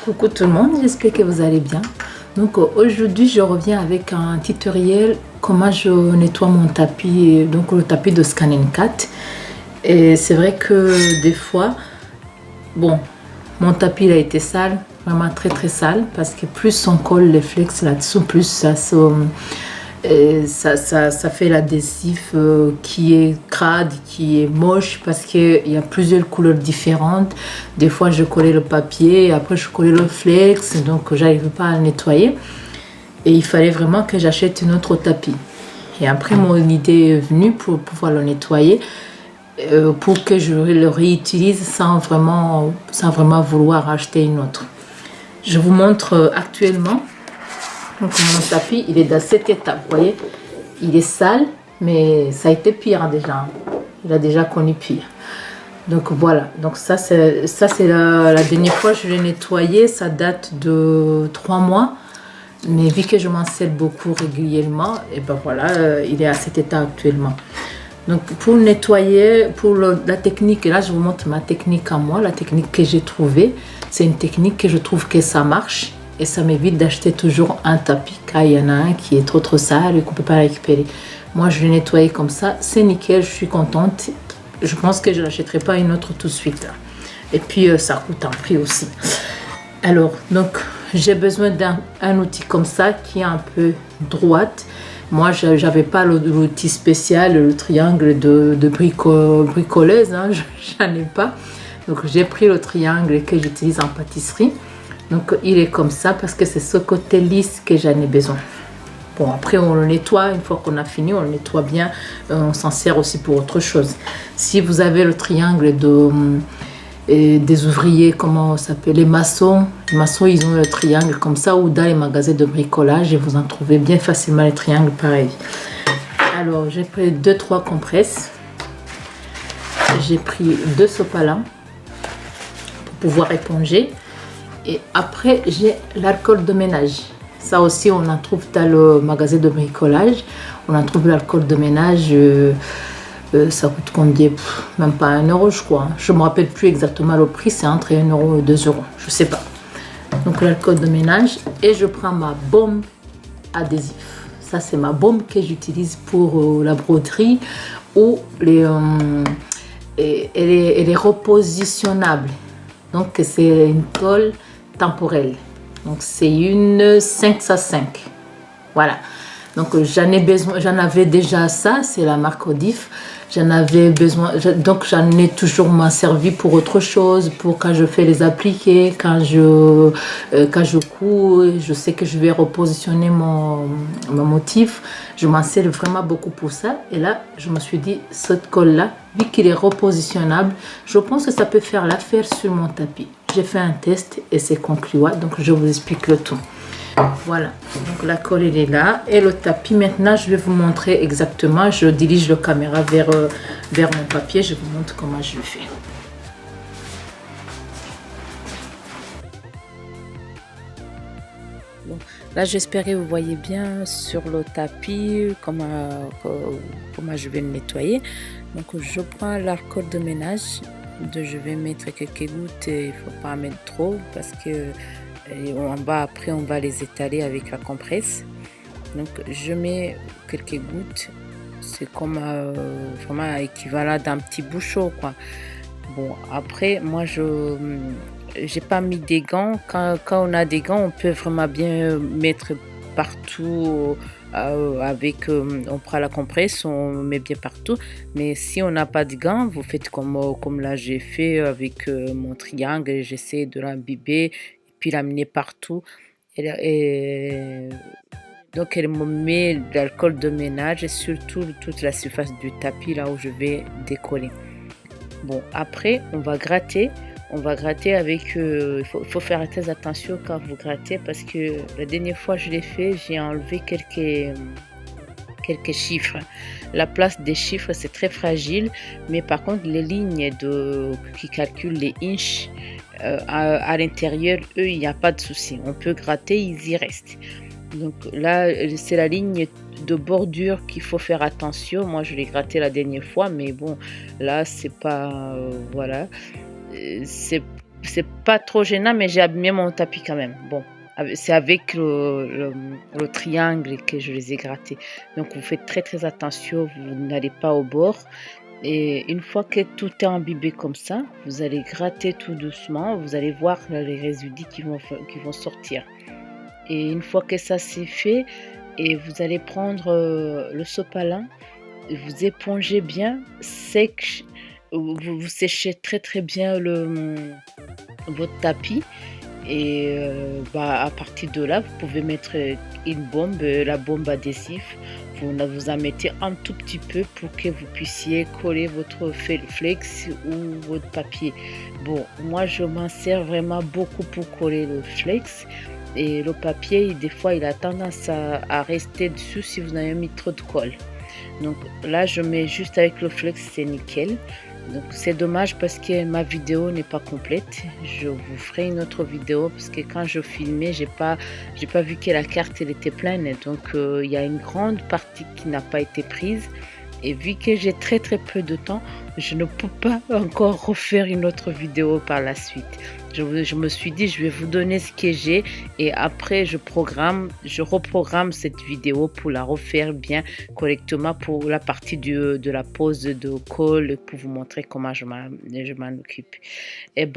Coucou tout le monde, j'espère que vous allez bien. Donc aujourd'hui je reviens avec un tutoriel comment je nettoie mon tapis, donc le tapis de Scan Cat. Et c'est vrai que des fois, bon, mon tapis il a été sale, vraiment très sale, parce que plus on colle les flex là-dessous, plus ça fait l'adhésif qui est crade, qui est moche, parce qu'il y a plusieurs couleurs différentes. Des fois je collais le papier, après je collais le flex, donc j'arrivais pas à le nettoyer. Et il fallait vraiment que j'achète un autre tapis. Et après mon idée est venue pour pouvoir le nettoyer, pour que je le réutilise sans vraiment vouloir acheter une autre. Je vous montre actuellement. Donc mon tapis, il est dans cette étape, vous voyez. Il est sale, mais ça a été pire déjà. Il a déjà connu pire. Donc voilà, donc ça c'est la dernière fois que je l'ai nettoyé, ça date de 3 mois. Mais vu que je m'en sers beaucoup régulièrement, et ben voilà, il est à cet état actuellement. Donc pour nettoyer, pour la technique, là je vous montre ma technique à moi, la technique que j'ai trouvée. C'est une technique que je trouve que ça marche. Et ça m'évite d'acheter toujours un tapis quand il y en a un qui est trop sale et qu'on ne peut pas récupérer. Moi, je l'ai nettoyé comme ça. C'est nickel, je suis contente. Je pense que je ne l'achèterai pas une autre tout de suite. Là. Et puis, ça coûte un prix aussi. Alors, donc, j'ai besoin d'un outil comme ça qui est un peu droite. Moi, je n'avais pas l'outil spécial, le triangle de bricoleuse. Hein, j'en ai pas. Donc, j'ai pris le triangle que j'utilise en pâtisserie. Donc il est comme ça parce que c'est ce côté lisse que j'en ai besoin. Bon, après on le nettoie, une fois qu'on a fini, on le nettoie bien. On s'en sert aussi pour autre chose. Si vous avez le triangle des ouvriers, comment ça s'appelle, les maçons, ils ont le triangle comme ça, ou dans les magasins de bricolage, et vous en trouvez bien facilement les triangles pareils. Alors j'ai pris 2-3 compresses. J'ai pris 2 sopalins pour pouvoir éponger. Et après, j'ai l'alcool de ménage. Ça aussi, on en trouve dans le magasin de bricolage. On en trouve l'alcool de ménage. Ça coûte combien? Même pas 1 euro, je crois. Je ne me rappelle plus exactement le prix. C'est entre 1 euro et 2 euros. Je ne sais pas. Donc, l'alcool de ménage. Et je prends ma baume adhésif. Ça, c'est ma baume que j'utilise pour la broderie. Ou elle est repositionnable. Donc, c'est une colle temporelle. Donc c'est une 5x5. Voilà. Donc j'en avais déjà ça, c'est la marque Odif. J'en avais besoin, donc j'en ai toujours m'en servi pour autre chose, pour quand je fais les appliqués, quand je couds, je sais que je vais repositionner mon motif. Je m'en sers vraiment beaucoup pour ça. Et là, je me suis dit, cette colle-là, vu qu'il est repositionnable, je pense que ça peut faire l'affaire sur mon tapis. J'ai fait un test et c'est concluant, donc je vous explique le tout. Voilà, donc la colle elle est là. Et le tapis, maintenant, je vais vous montrer exactement. Je dirige la caméra vers mon papier. Je vous montre comment je le fais. Bon, là, j'espère que vous voyez bien sur le tapis comment je vais le nettoyer. Donc, je prends l'alcool de ménage. Je vais mettre quelques gouttes. Il ne faut pas en mettre trop parce que après on va les étaler avec la compresse. Donc je mets quelques gouttes. C'est comme vraiment équivalent d'un petit bouchon quoi. Bon, après moi j'ai pas mis des gants. Quand on a des gants, on peut vraiment bien mettre partout. On prend la compresse, on met bien partout. Mais si on n'a pas de gants, vous faites comme là j'ai fait avec mon triangle. J'essaie de l'imbiber et puis l'amener partout. Donc elle me met de l'alcool de ménage sur toute la surface du tapis là où je vais décoller. Bon, après on va gratter. On va gratter avec... Il faut faire très attention quand vous grattez parce que la dernière fois que je l'ai fait, j'ai enlevé quelques chiffres. La place des chiffres, c'est très fragile, mais par contre, les lignes qui calculent les inches à l'intérieur, eux, il n'y a pas de souci. On peut gratter, ils y restent. Donc là, c'est la ligne de bordure qu'il faut faire attention. Moi, je l'ai gratté la dernière fois, mais bon, là, c'est pas... voilà. C'est c'est pas trop gênant, mais j'ai abîmé mon tapis quand même. Bon, c'est avec le triangle que je les ai grattés. Donc vous faites très, très attention, vous n'allez pas au bord et une fois que tout est imbibé comme ça, vous allez gratter tout doucement, vous allez voir les résidus qui vont sortir et une fois que ça c'est fait et vous allez prendre, le sopalin et vous épongez bien sec, vous séchez très, très bien votre tapis et à partir de là, vous pouvez mettre, une bombe, la bombe adhésif. Vous en mettez un tout petit peu pour que vous puissiez coller votre flex ou votre papier. Bon, moi, je m'en sers vraiment beaucoup pour coller le flex et le papier, des fois, il a tendance à rester dessus si vous avez mis trop de colle. Donc là, je mets juste avec le flex, c'est nickel. Donc c'est dommage parce que ma vidéo n'est pas complète. Je vous ferai une autre vidéo parce que quand je filmais, j'ai pas vu que la carte elle était pleine. Donc il y a une grande partie qui n'a pas été prise. Et vu que j'ai très très peu de temps, je ne peux pas encore refaire une autre vidéo par la suite. Je me suis dit, je vais vous donner ce que j'ai et après je reprogramme cette vidéo pour la refaire bien correctement pour la partie de la pose de colle pour vous montrer comment je m'en occupe. Et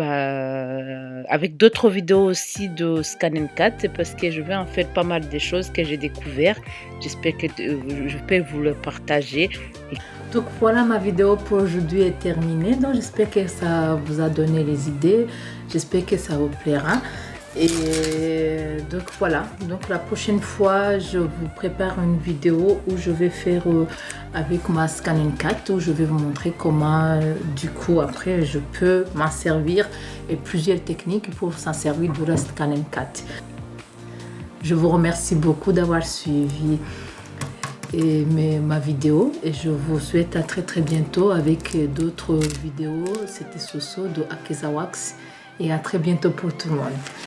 avec d'autres vidéos aussi de Scan 4 parce que je vais en faire pas mal de choses que j'ai découvert. J'espère que je peux vous le partager. Donc voilà, ma vidéo pour aujourd'hui est terminée. Donc j'espère que ça vous a donné les idées. J'espère que ça vous plaira. Et donc voilà, donc la prochaine fois, je vous prépare une vidéo où je vais faire avec ma Scan 4 où je vais vous montrer comment du coup après je peux m'en servir et plusieurs techniques pour s'en servir de la Scan 4. Je vous remercie beaucoup d'avoir suivi ma vidéo et je vous souhaite à très très bientôt avec d'autres vidéos. C'était Soso de Akeza Wax et à très bientôt pour tout le monde.